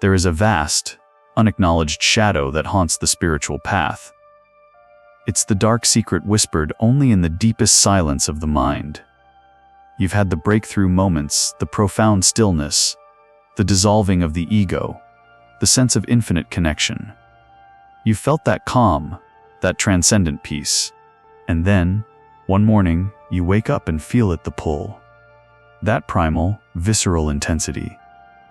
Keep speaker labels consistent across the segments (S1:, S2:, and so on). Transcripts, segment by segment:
S1: there is a vast, unacknowledged shadow that haunts the spiritual path. It's the dark secret whispered only in the deepest silence of the mind. You've had the breakthrough moments, the profound stillness, the dissolving of the ego, the sense of infinite connection. You felt that calm, that transcendent peace. And then, one morning, you wake up and feel it, the pull. That primal, visceral intensity.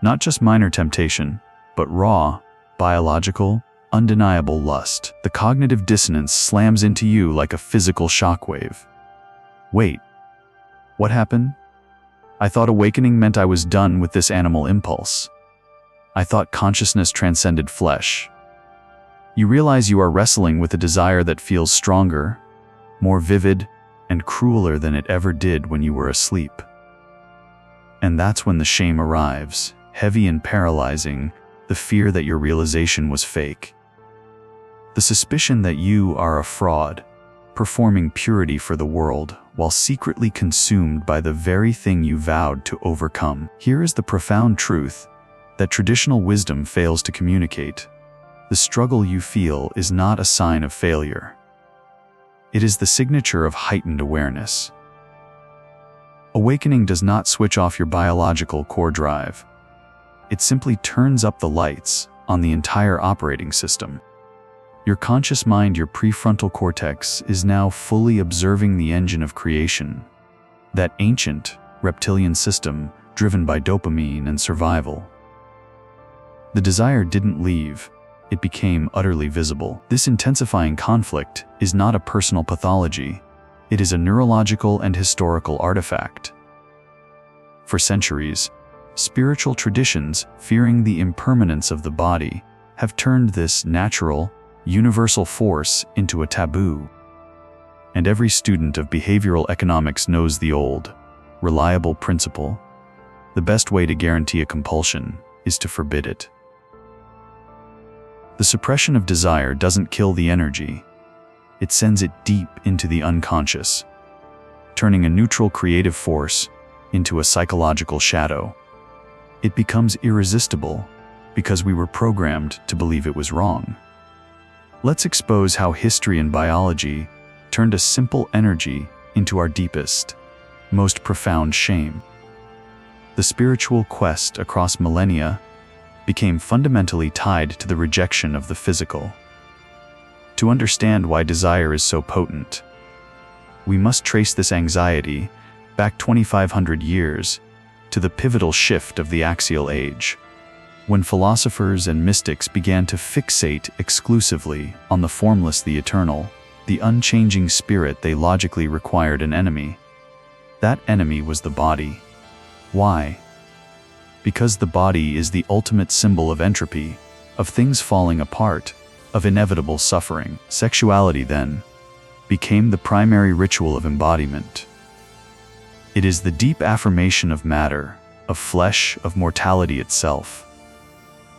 S1: Not just minor temptation, but raw, biological, undeniable lust. The cognitive dissonance slams into you like a physical shockwave. Wait, what happened? I thought awakening meant I was done with this animal impulse. I thought consciousness transcended flesh. You realize you are wrestling with a desire that feels stronger, more vivid, and crueler than it ever did when you were asleep. And that's when the shame arrives, heavy and paralyzing, the fear that your realization was fake. The suspicion that you are a fraud, performing purity for the world while secretly consumed by the very thing you vowed to overcome. Here is the profound truth that traditional wisdom fails to communicate. The struggle you feel is not a sign of failure. It is the signature of heightened awareness. Awakening does not switch off your biological core drive. It simply turns up the lights on the entire operating system. Your conscious mind, your prefrontal cortex, is now fully observing the engine of creation, that ancient reptilian system driven by dopamine and survival. The desire didn't leave, it became utterly visible. This intensifying conflict is not a personal pathology, it is a neurological and historical artifact. For centuries, spiritual traditions, fearing the impermanence of the body, have turned this natural, universal force into a taboo. And every student of behavioral economics knows the old, reliable principle: the best way to guarantee a compulsion is to forbid it. The suppression of desire doesn't kill the energy, it sends it deep into the unconscious, turning a neutral creative force into a psychological shadow. It becomes irresistible because we were programmed to believe it was wrong. Let's expose how history and biology turned a simple energy into our deepest, most profound shame. The spiritual quest across millennia became fundamentally tied to the rejection of the physical. To understand why desire is so potent, we must trace this anxiety back 2,500 years to the pivotal shift of the Axial Age, when philosophers and mystics began to fixate exclusively on the formless, the eternal, the unchanging spirit. They logically required an enemy. That enemy was the body. Why? Because the body is the ultimate symbol of entropy, of things falling apart, of inevitable suffering. Sexuality, then, became the primary ritual of embodiment. It is the deep affirmation of matter, of flesh, of mortality itself.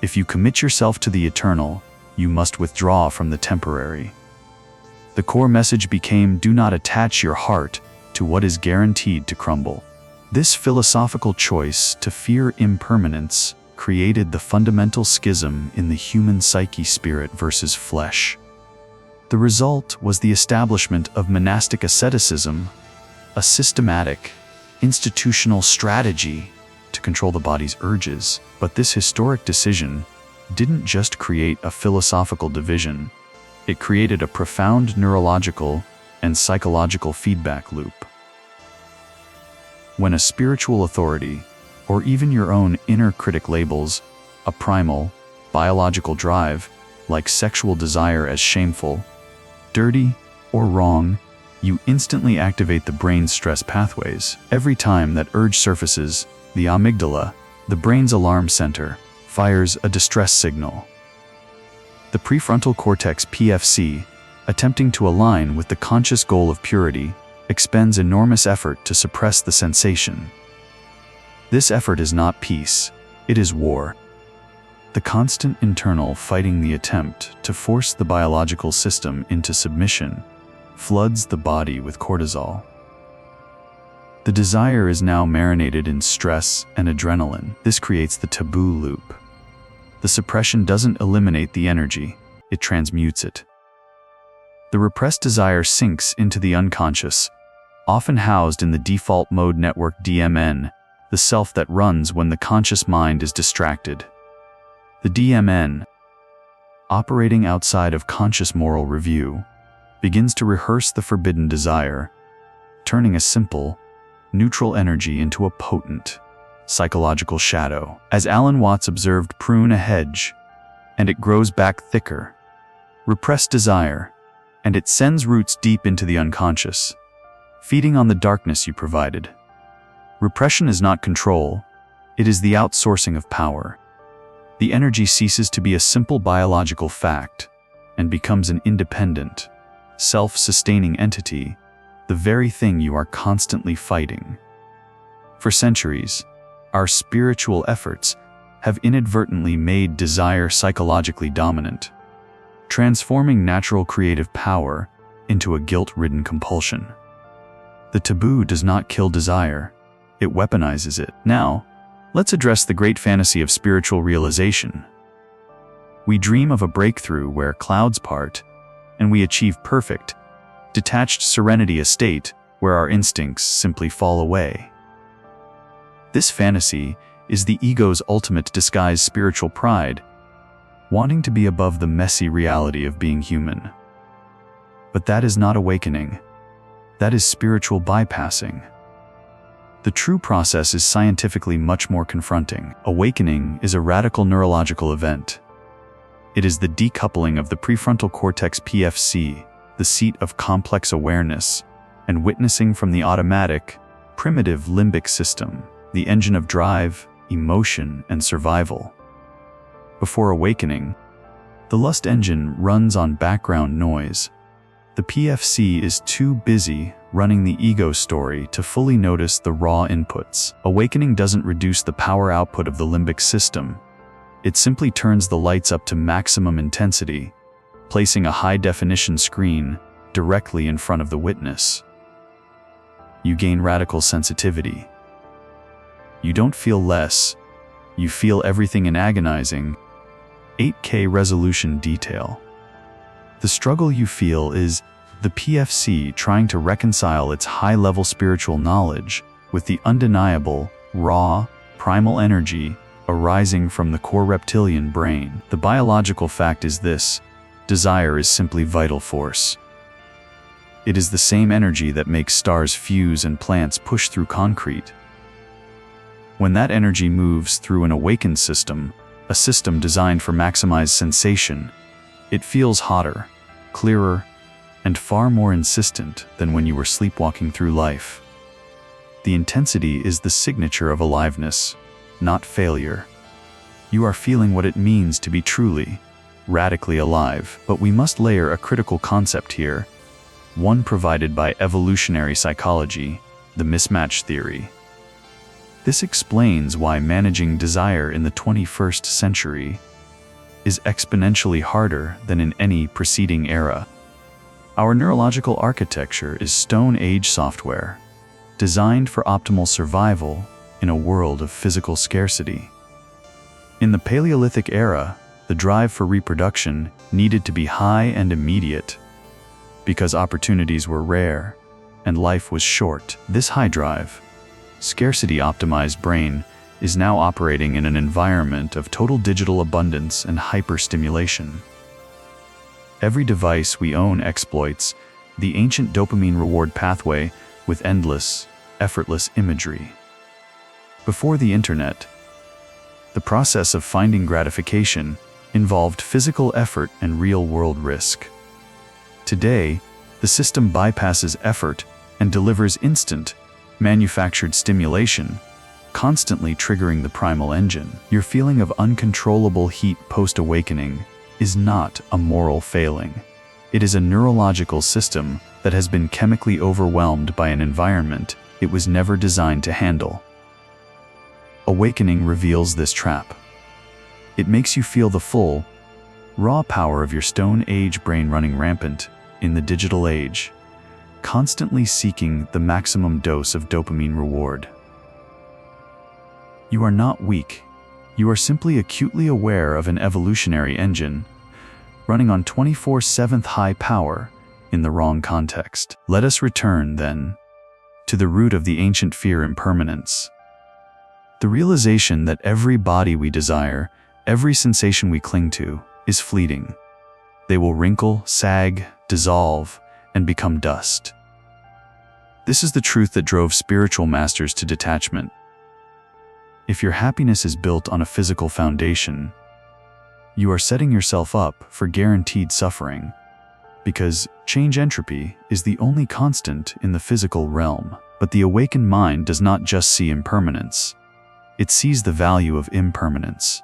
S1: If you commit yourself to the eternal, you must withdraw from the temporary. The core message became: do not attach your heart to what is guaranteed to crumble. This philosophical choice to fear impermanence created the fundamental schism in the human psyche: spirit versus flesh. The result was the establishment of monastic asceticism, a systematic, institutional strategy to control the body's urges. But this historic decision didn't just create a philosophical division, it created a profound neurological and psychological feedback loop. When a spiritual authority, or even your own inner critic, labels a primal, biological drive, like sexual desire, as shameful, dirty, or wrong, you instantly activate the brain's stress pathways. Every time that urge surfaces, the amygdala, the brain's alarm center, fires a distress signal. The prefrontal cortex (PFC), attempting to align with the conscious goal of purity, expends enormous effort to suppress the sensation. This effort is not peace, it is war. The constant internal fighting, the attempt to force the biological system into submission, floods the body with cortisol. The desire is now marinated in stress and adrenaline. This creates the taboo loop. The suppression doesn't eliminate the energy, it transmutes it. The repressed desire sinks into the unconscious, often housed in the default mode network DMN, the self that runs when the conscious mind is distracted. The DMN, operating outside of conscious moral review, begins to rehearse the forbidden desire, turning a simple, neutral energy into a potent, psychological shadow. As Alan Watts observed, prune a hedge, and it grows back thicker. Repress desire, and it sends roots deep into the unconscious, feeding on the darkness you provided. Repression is not control, it is the outsourcing of power. The energy ceases to be a simple biological fact and becomes an independent, self-sustaining entity, the very thing you are constantly fighting. For centuries, our spiritual efforts have inadvertently made desire psychologically dominant, transforming natural creative power into a guilt-ridden compulsion. The taboo does not kill desire, it weaponizes it. Now, let's address the great fantasy of spiritual realization. We dream of a breakthrough where clouds part, and we achieve perfect, detached serenity, a state where our instincts simply fall away. This fantasy is the ego's ultimate disguised spiritual pride, wanting to be above the messy reality of being human. But that is not awakening. That is spiritual bypassing. The true process is scientifically much more confronting. Awakening is a radical neurological event. It is the decoupling of the prefrontal cortex PFC, the seat of complex awareness, and witnessing from the automatic, primitive limbic system, the engine of drive, emotion, and survival. Before awakening, the lust engine runs on background noise. The PFC is too busy running the ego story to fully notice the raw inputs. Awakening doesn't reduce the power output of the limbic system. It simply turns the lights up to maximum intensity, placing a high-definition screen directly in front of the witness. You gain radical sensitivity. You don't feel less, you feel everything in agonizing, 8K resolution detail. The struggle you feel is the PFC trying to reconcile its high-level spiritual knowledge with the undeniable, raw, primal energy arising from the core reptilian brain. The biological fact is this: desire is simply vital force. It is the same energy that makes stars fuse and plants push through concrete. When that energy moves through an awakened system, a system designed for maximized sensation, it feels hotter, clearer, and far more insistent than when you were sleepwalking through life. The intensity is the signature of aliveness, not failure. You are feeling what it means to be truly, radically alive. But we must layer a critical concept here, one provided by evolutionary psychology, the mismatch theory. This explains why managing desire in the 21st century is exponentially harder than in any preceding era. Our neurological architecture is Stone Age software, designed for optimal survival in a world of physical scarcity. In the Paleolithic era, the drive for reproduction needed to be high and immediate, because opportunities were rare and life was short. This high drive, scarcity-optimized brain is now operating in an environment of total digital abundance and hyper-stimulation. Every device we own exploits the ancient dopamine reward pathway with endless, effortless imagery. Before the internet, the process of finding gratification involved physical effort and real-world risk. Today, the system bypasses effort and delivers instant, manufactured stimulation, constantly triggering the primal engine. Your feeling of uncontrollable heat post-awakening is not a moral failing. It is a neurological system that has been chemically overwhelmed by an environment it was never designed to handle. Awakening reveals this trap. It makes you feel the full, raw power of your Stone Age brain running rampant in the digital age, constantly seeking the maximum dose of dopamine reward. You are not weak, You are simply acutely aware of an evolutionary engine running on 24/7 high power in the wrong context. Let us return, then, to the root of the ancient fear: impermanence. The realization that every body we desire, every sensation we cling to, is fleeting. They will wrinkle, sag, dissolve, and become dust. This is the truth that drove spiritual masters to detachment. If your happiness is built on a physical foundation, you are setting yourself up for guaranteed suffering, because change entropy is the only constant in the physical realm. But the awakened mind does not just see impermanence, it sees the value of impermanence.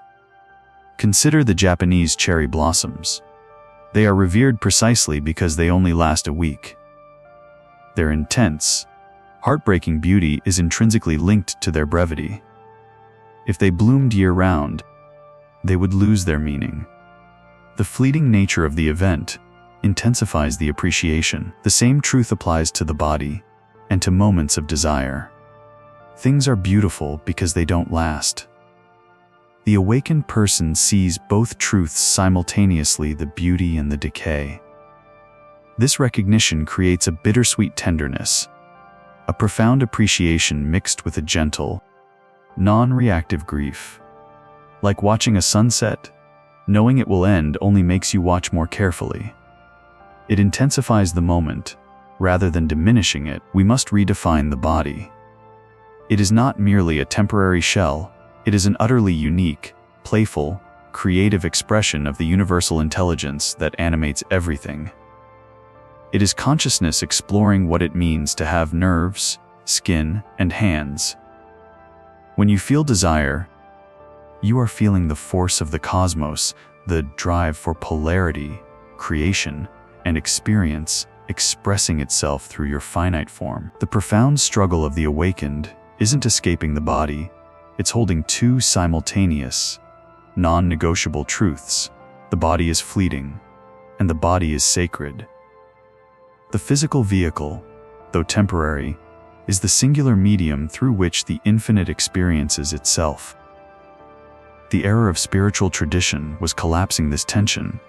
S1: Consider the Japanese cherry blossoms. They are revered precisely because they only last a week. Their intense, heartbreaking beauty is intrinsically linked to their brevity. If they bloomed year-round, they would lose their meaning. The fleeting nature of the event intensifies the appreciation. The same truth applies to the body and to moments of desire. Things are beautiful because they don't last. The awakened person sees both truths simultaneously: the beauty and the decay. This recognition creates a bittersweet tenderness, a profound appreciation mixed with a gentle, non-reactive grief. Like watching a sunset, knowing it will end only makes you watch more carefully. It intensifies the moment, rather than diminishing it. We must redefine the body. It is not merely a temporary shell, it is an utterly unique, playful, creative expression of the universal intelligence that animates everything. It is consciousness exploring what it means to have nerves, skin, and hands. When you feel desire, you are feeling the force of the cosmos, the drive for polarity, creation, and experience expressing itself through your finite form. The profound struggle of the awakened isn't escaping the body, it's holding two simultaneous, non-negotiable truths. The body is fleeting, and the body is sacred. The physical vehicle, though temporary, is the singular medium through which the infinite experiences itself. The era of spiritual tradition was collapsing this tension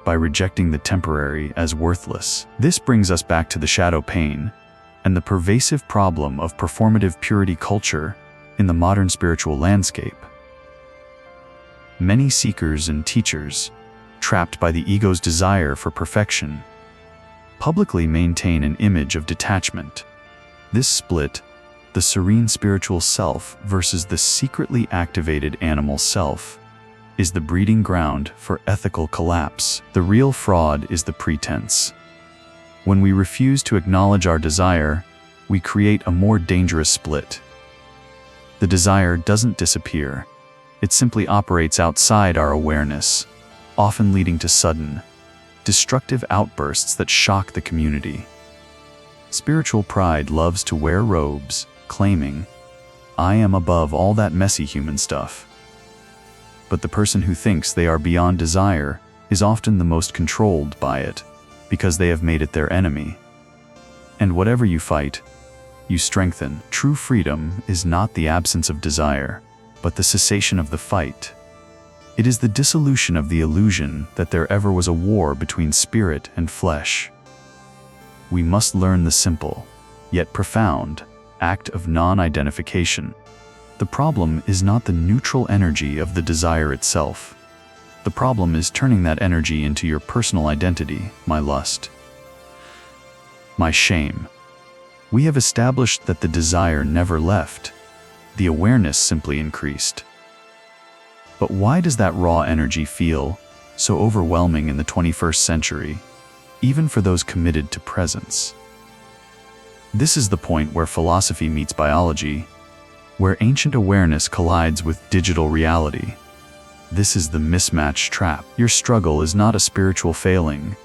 S1: by rejecting the temporary as worthless. This brings us back to the shadow pain and the pervasive problem of performative purity culture in the modern spiritual landscape. Many seekers and teachers, trapped by the ego's desire for perfection, publicly maintain an image of detachment. This split, the serene spiritual self versus the secretly activated animal self, is the breeding ground for ethical collapse. The real fraud is the pretense. When we refuse to acknowledge our desire, we create a more dangerous split. The desire doesn't disappear. It simply operates outside our awareness, often leading to sudden, destructive outbursts that shock the community. Spiritual pride loves to wear robes, claiming, "I am above all that messy human stuff." But the person who thinks they are beyond desire is often the most controlled by it, because they have made it their enemy. And whatever you fight, you strengthen. True freedom is not the absence of desire, but the cessation of the fight. It is the dissolution of the illusion that there ever was a war between spirit and flesh. We must learn the simple, yet profound, act of non-identification. The problem is not the neutral energy of the desire itself. The problem is turning that energy into your personal identity: my lust, my shame. We have established that the desire never left. The awareness simply increased. But why does that raw energy feel so overwhelming in the 21st century, even for those committed to presence? This is the point where philosophy meets biology, where ancient awareness collides with digital reality. This is the mismatch trap. Your struggle is not a spiritual failing.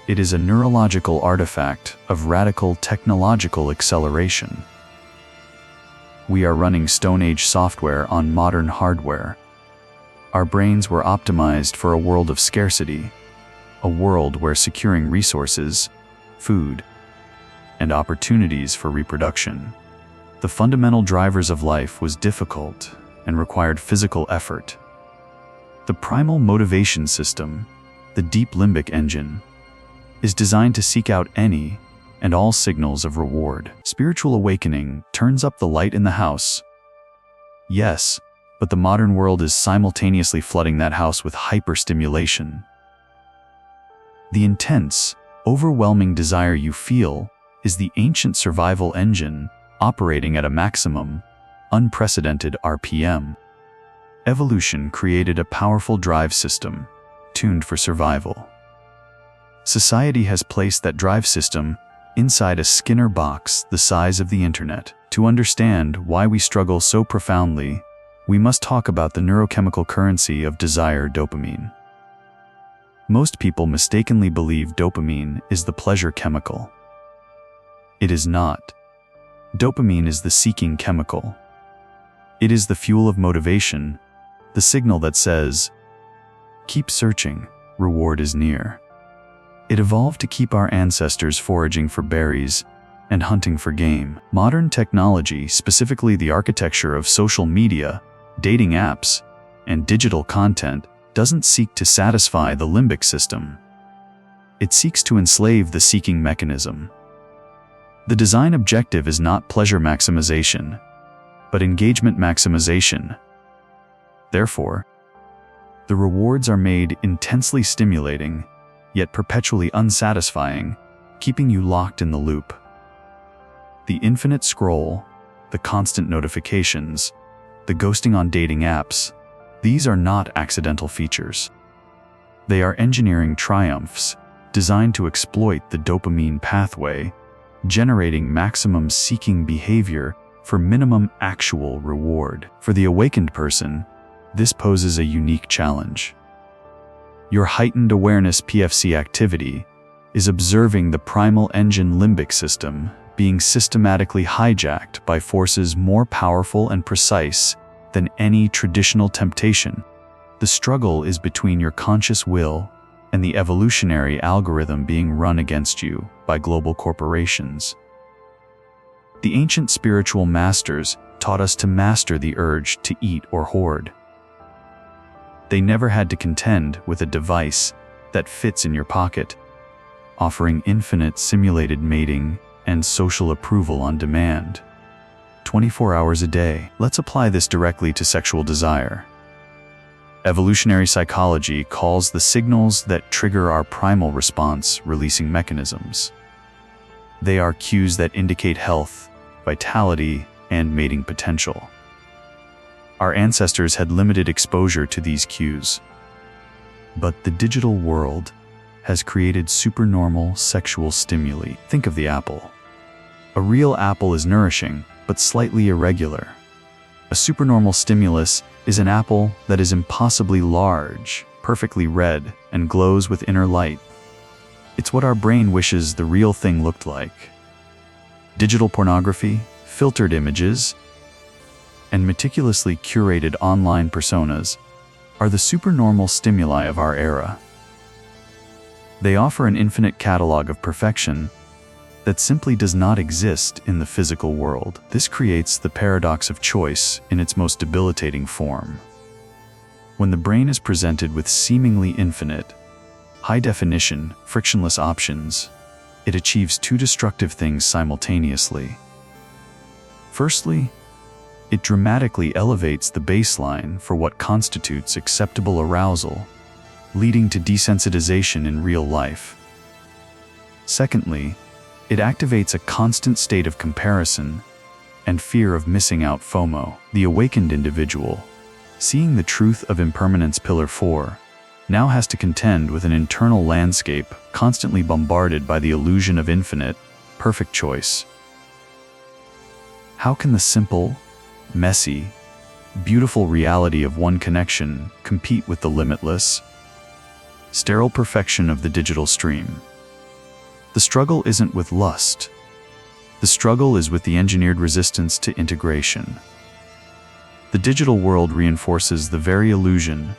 S1: It is a neurological artifact of radical technological acceleration. We are running Stone Age software on modern hardware. Our brains were optimized for a world of scarcity, a world where securing resources, food, and opportunities for reproduction, the fundamental drivers of life, was difficult, and required physical effort. The primal motivation system, the deep limbic engine, is designed to seek out any and all signals of reward. Spiritual awakening turns up the light in the house. Yes, but the modern world is simultaneously flooding that house with hyper-stimulation. The intense, overwhelming desire you feel is the ancient survival engine operating at a maximum, unprecedented RPM. Evolution created a powerful drive system, tuned for survival. Society has placed that drive system inside a Skinner box the size of the internet. To understand why we struggle so profoundly, we must talk about the neurochemical currency of desire, dopamine. Most people mistakenly believe dopamine is the pleasure chemical. It is not. Dopamine is the seeking chemical. It is the fuel of motivation, the signal that says, "Keep searching, reward is near." It evolved to keep our ancestors foraging for berries and hunting for game. Modern technology, specifically the architecture of social media, dating apps, and digital content, doesn't seek to satisfy the limbic system. It seeks to enslave the seeking mechanism. The design objective is not pleasure maximization, but engagement maximization. Therefore, the rewards are made intensely stimulating, yet perpetually unsatisfying, keeping you locked in the loop. The infinite scroll, the constant notifications, the ghosting on dating apps, these are not accidental features. They are engineering triumphs designed to exploit the dopamine pathway, generating maximum seeking behavior for minimum actual reward. For the awakened person, this poses a unique challenge. Your heightened awareness PFC activity is observing the primal engine limbic system being systematically hijacked by forces more powerful and precise than any traditional temptation. The struggle is between your conscious will and the evolutionary algorithm being run against you by global corporations. The ancient spiritual masters taught us to master the urge to eat or hoard. They never had to contend with a device that fits in your pocket, offering infinite simulated mating and social approval on demand, 24 hours a day. Let's apply this directly to sexual desire. Evolutionary psychology calls the signals that trigger our primal response releasing mechanisms. They are cues that indicate health, vitality, and mating potential. Our ancestors had limited exposure to these cues. But the digital world has created supernormal sexual stimuli. Think of the apple. A real apple is nourishing, but slightly irregular. A supernormal stimulus is an apple that is impossibly large, perfectly red, and glows with inner light. It's what our brain wishes the real thing looked like. Digital pornography, filtered images, and meticulously curated online personas are the supernormal stimuli of our era. They offer an infinite catalog of perfection that simply does not exist in the physical world. This creates the paradox of choice in its most debilitating form. When the brain is presented with seemingly infinite, high-definition, frictionless options, it achieves two destructive things simultaneously. Firstly, it dramatically elevates the baseline for what constitutes acceptable arousal, leading to desensitization in real life. Secondly, it activates a constant state of comparison and fear of missing out FOMO. The awakened individual, seeing the truth of impermanence pillar 4, now has to contend with an internal landscape constantly bombarded by the illusion of infinite, perfect choice. How can the simple, messy, beautiful reality of one connection compete with the limitless, sterile perfection of the digital stream? The struggle isn't with lust. The struggle is with the engineered resistance to integration. The digital world reinforces the very illusion.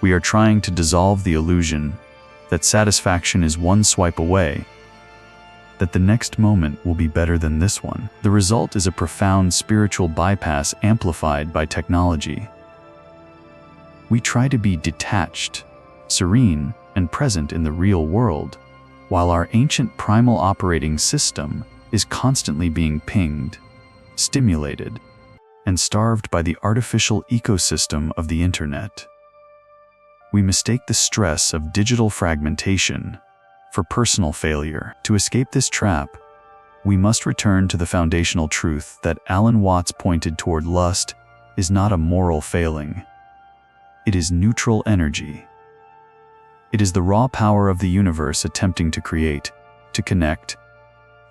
S1: We are trying to dissolve the illusion that satisfaction is one swipe away. that the next moment will be better than this one. The result is a profound spiritual bypass amplified by technology. We try to be detached, serene, and present in the real world, while our ancient primal operating system is constantly being pinged, stimulated, and starved by the artificial ecosystem of the internet. We mistake the stress of digital fragmentation for personal failure. To escape this trap, we must return to the foundational truth that Alan Watts pointed toward. Lust is not a moral failing. It is neutral energy. It is the raw power of the universe attempting to create, to connect,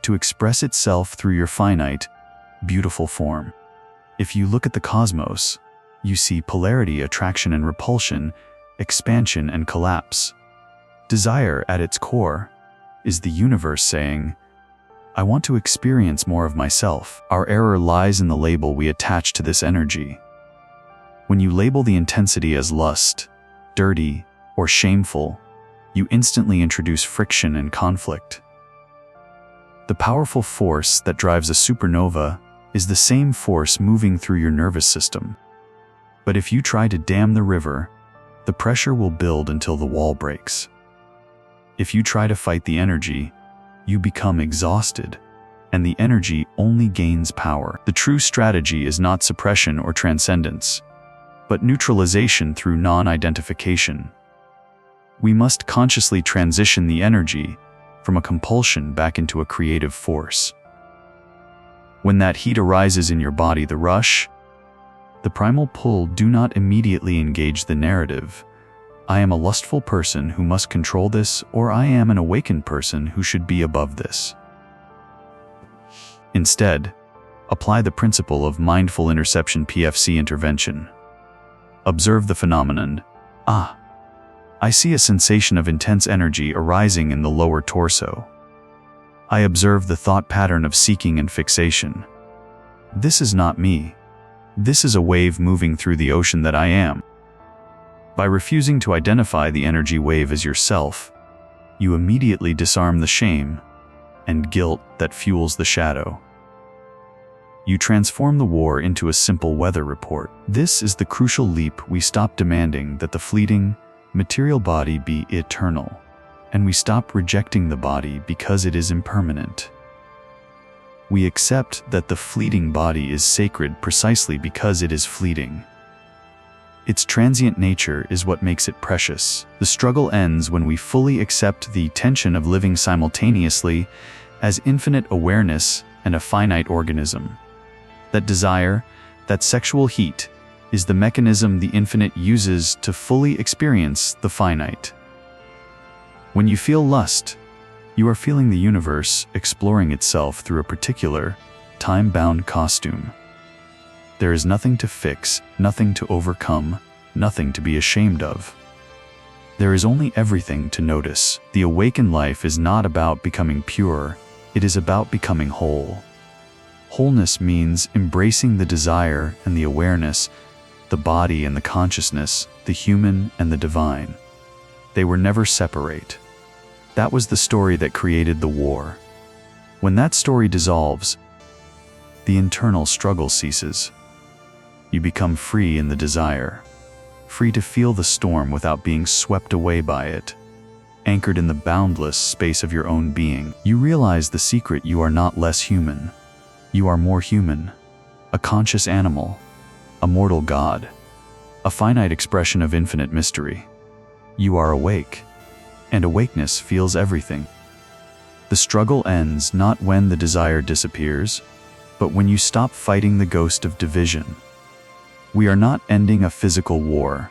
S1: to express itself through your finite, beautiful form. If you look at the cosmos, you see polarity, attraction and repulsion, expansion and collapse. Desire, at its core, is the universe saying, I want to experience more of myself. Our error lies in the label we attach to this energy. When you label the intensity as lust, dirty, or shameful, you instantly introduce friction and conflict. The powerful force that drives a supernova is the same force moving through your nervous system. But if you try to dam the river, the pressure will build until the wall breaks. If you try to fight the energy, you become exhausted, and the energy only gains power. The true strategy is not suppression or transcendence, but neutralization through non-identification. We must consciously transition the energy from a compulsion back into a creative force. When that heat arises in your body, the rush, the primal pull, do not immediately engage the narrative. I am a lustful person who must control this, or I am an awakened person who should be above this. Instead, apply the principle of mindful interception PFC intervention. Observe the phenomenon. I see a sensation of intense energy arising in the lower torso. I observe the thought pattern of seeking and fixation. This is not me. This is a wave moving through the ocean that I am. By refusing to identify the energy wave as yourself, you immediately disarm the shame and guilt that fuels the shadow. You transform the war into a simple weather report. This is the crucial leap. We stop demanding that the fleeting, material body be eternal, and we stop rejecting the body because it is impermanent. We accept that the fleeting body is sacred precisely because it is fleeting. Its transient nature is what makes it precious. The struggle ends when we fully accept the tension of living simultaneously as infinite awareness and a finite organism. That desire, that sexual heat, is the mechanism the infinite uses to fully experience the finite. When you feel lust, you are feeling the universe exploring itself through a particular, time-bound costume. There is nothing to fix, nothing to overcome, nothing to be ashamed of. There is only everything to notice. The awakened life is not about becoming pure, it is about becoming whole. Wholeness means embracing the desire and the awareness, the body and the consciousness, the human and the divine. They were never separate. That was the story that created the war. When that story dissolves, the internal struggle ceases. You become free in the desire, free to feel the storm without being swept away by it. Anchored in the boundless space of your own being, you realize the secret: you are not less human. You are more human, a conscious animal, a mortal god, a finite expression of infinite mystery. You are awake, and awakeness feels everything. The struggle ends not when the desire disappears, but when you stop fighting the ghost of division. We are not ending a physical war.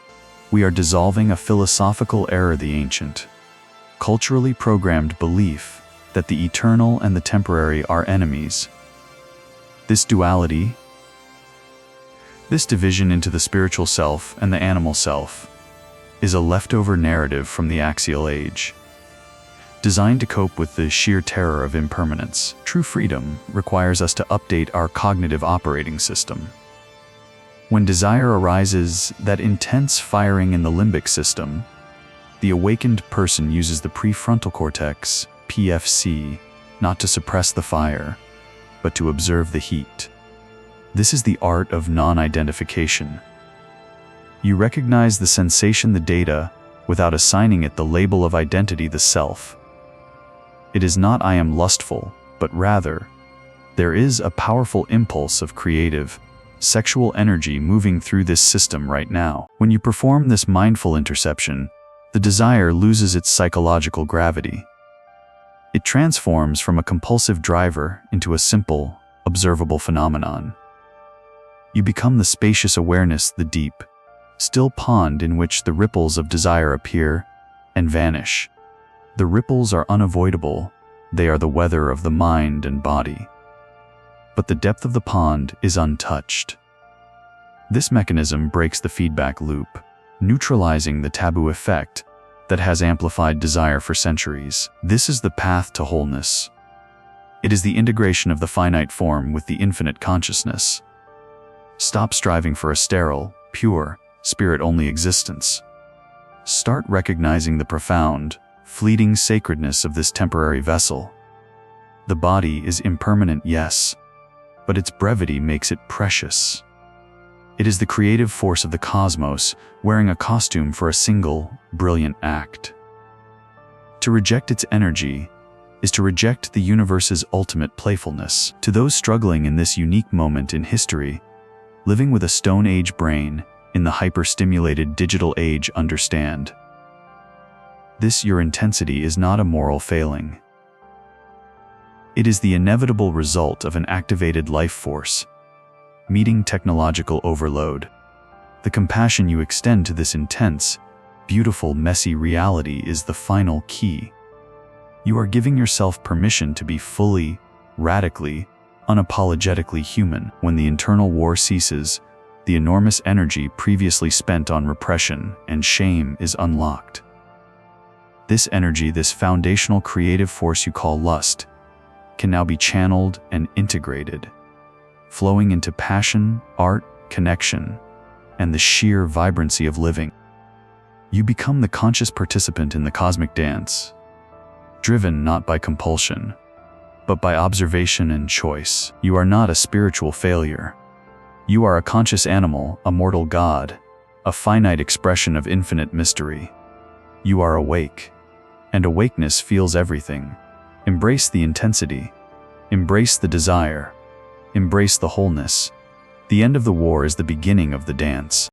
S1: We are dissolving a philosophical error, the ancient, culturally programmed belief that the eternal and the temporary are enemies. This duality, this division into the spiritual self and the animal self, is a leftover narrative from the Axial Age, designed to cope with the sheer terror of impermanence. True freedom requires us to update our cognitive operating system. When desire arises, that intense firing in the limbic system, the awakened person uses the prefrontal cortex, PFC, not to suppress the fire, but to observe the heat. This is the art of non-identification. You recognize the sensation, the data, without assigning it the label of identity, the self. It is not "I am lustful," but rather, there is a powerful impulse of creative, sexual energy moving through this system right now. When you perform this mindful interception, the desire loses its psychological gravity. It transforms from a compulsive driver into a simple, observable phenomenon. You become the spacious awareness, the deep, still pond in which the ripples of desire appear and vanish. The ripples are unavoidable, they are the weather of the mind and body. But the depth of the pond is untouched. This mechanism breaks the feedback loop, neutralizing the taboo effect that has amplified desire for centuries. This is the path to wholeness. It is the integration of the finite form with the infinite consciousness. Stop striving for a sterile, pure, spirit-only existence. Start recognizing the profound, fleeting sacredness of this temporary vessel. The body is impermanent, yes, but its brevity makes it precious. It is the creative force of the cosmos wearing a costume for a single, brilliant act. To reject its energy is to reject the universe's ultimate playfulness. To those struggling in this unique moment in history, living with a Stone Age brain in the hyper-stimulated digital age, understand. This, your intensity, is not a moral failing. It is the inevitable result of an activated life force, meeting technological overload. The compassion you extend to this intense, beautiful, messy reality is the final key. You are giving yourself permission to be fully, radically, unapologetically human. When the internal war ceases, the enormous energy previously spent on repression and shame is unlocked. This energy, this foundational creative force you call lust, can now be channeled and integrated, flowing into passion, art, connection, and the sheer vibrancy of living. You become the conscious participant in the cosmic dance, driven not by compulsion, but by observation and choice. You are not a spiritual failure. You are a conscious animal, a mortal god, a finite expression of infinite mystery. You are awake, and awakeness feels everything. Embrace the intensity. Embrace the desire. Embrace the wholeness. The end of the war is the beginning of the dance.